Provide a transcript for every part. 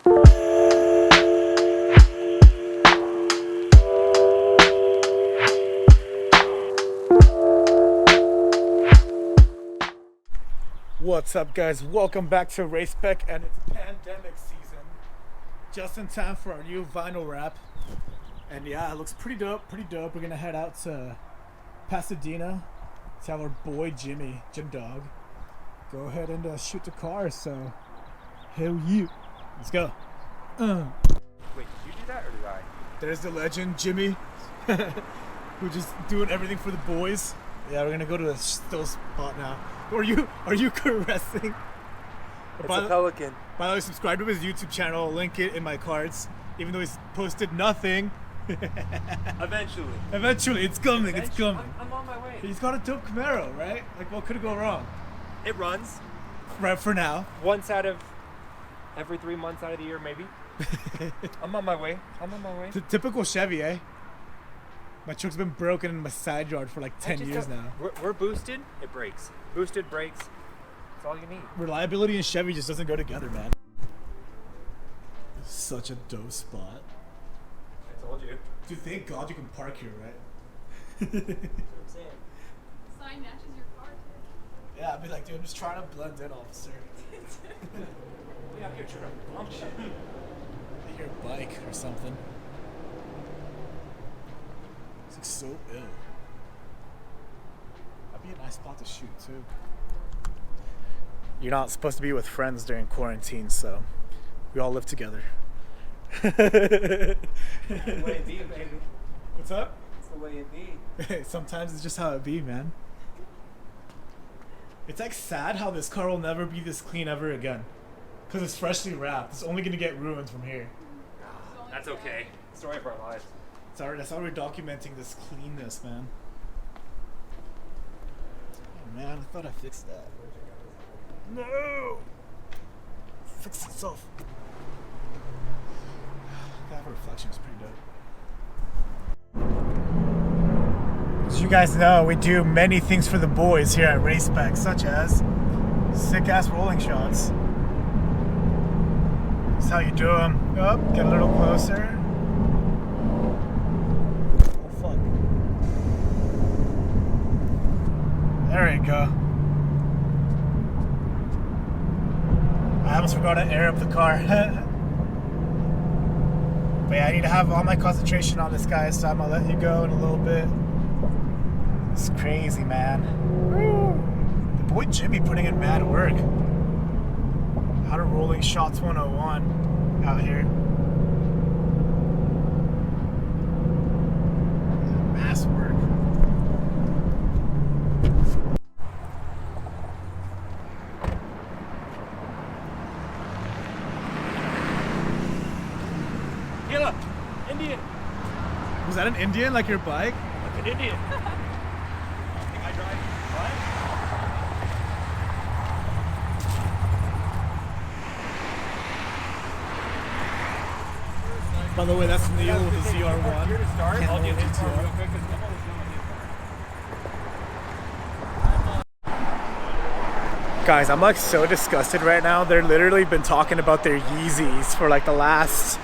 What's up, guys? Welcome back to Race Spec, and it's pandemic season. Just in time for our new vinyl wrap. And yeah, it looks pretty dope, We're gonna head out to Pasadena to have our boy Jim Dog, go ahead and shoot the car. So hell yeah, let's go. Wait, did you do that or did I? There's the legend Jimmy, who's just doing everything for the boys. Yeah, we're gonna go to a still spot now. Are you caressing? It's a pelican. By the way, subscribe to his YouTube channel. I'll link it in my cards. Even though he's posted nothing. Eventually, it's coming. It's coming. I'm on my way. He's got a dope Camaro, right? Like, what could go wrong? It runs. Right for now. Once out of every 3 months out of the year, maybe. I'm on my way. Typical Chevy, eh? My truck's been broken in my side yard for like 10 years now. We're boosted. It breaks. Boosted brakes. That's all you need. Reliability and Chevy just doesn't go together, man. Such a dope spot. I told you. Dude, thank God you can park here, right? That's what I'm saying. The sign matches your car, too. Yeah, I'd be like, dude, I'm just trying to blend in, officer. We out here trying to bump shit. I hear a bike or something. It's like so ill. That'd be a nice spot to shoot, too. You're not supposed to be with friends during quarantine, so we all live together. It's the way it be, baby. What's up? It's the way it be. Sometimes it's just how it be, man. It's like sad how this car will never be this clean ever again. Because it's freshly wrapped. It's only going to get ruined from here. That's okay. Story of our lives. That's how we're documenting this cleanness, man. Oh, man, I thought I fixed that. No! Fix itself. That reflection is pretty dope. As you guys know, we do many things for the boys here at Race Spec, such as sick-ass rolling shots. That's how you do them. Oh, get a little closer. Oh, fuck. There you go. I almost forgot to air up the car. But yeah, I need to have all my concentration on this guy, so I'm gonna let you go in a little bit. It's crazy, man. Woo. The boy Jimmy putting in mad work. How to rolling shots 101 out here. Mass work. Indian. Was that an Indian, like your bike? Like an Indian. Think I drive? What? By the way, that's Neil with the ZR1. Here to start. Can't I'll do hold this it real to quick because I'm always doing Guys, I'm like so disgusted right now. They're literally been talking about their Yeezys for like the last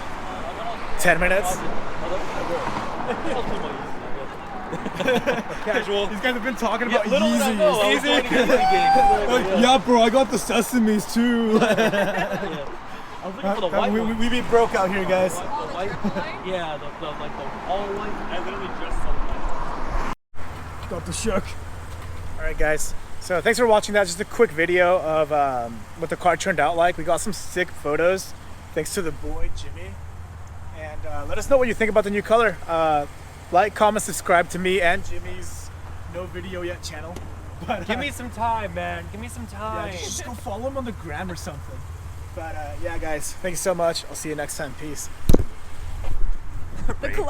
10 minutes. Casual. These guys have been talking about Yeezys. Yeezy. Yeah, bro, I got the Sesames too. I was looking for the white one. We be broke out here, guys. The white? Yeah, like the all white. I literally just saw the white. Got the shook. All right, guys. So thanks for watching that. Just a quick video of what the car turned out like. We got some sick photos thanks to the boy Jimmy. And let us know what you think about the new color. Like, comment, subscribe to me and Jimmy's no video yet channel. But Give me some time, man. Give me some time. yeah, just go follow him on the gram or something. But yeah, guys, thank you so much. I'll see you next time. Peace.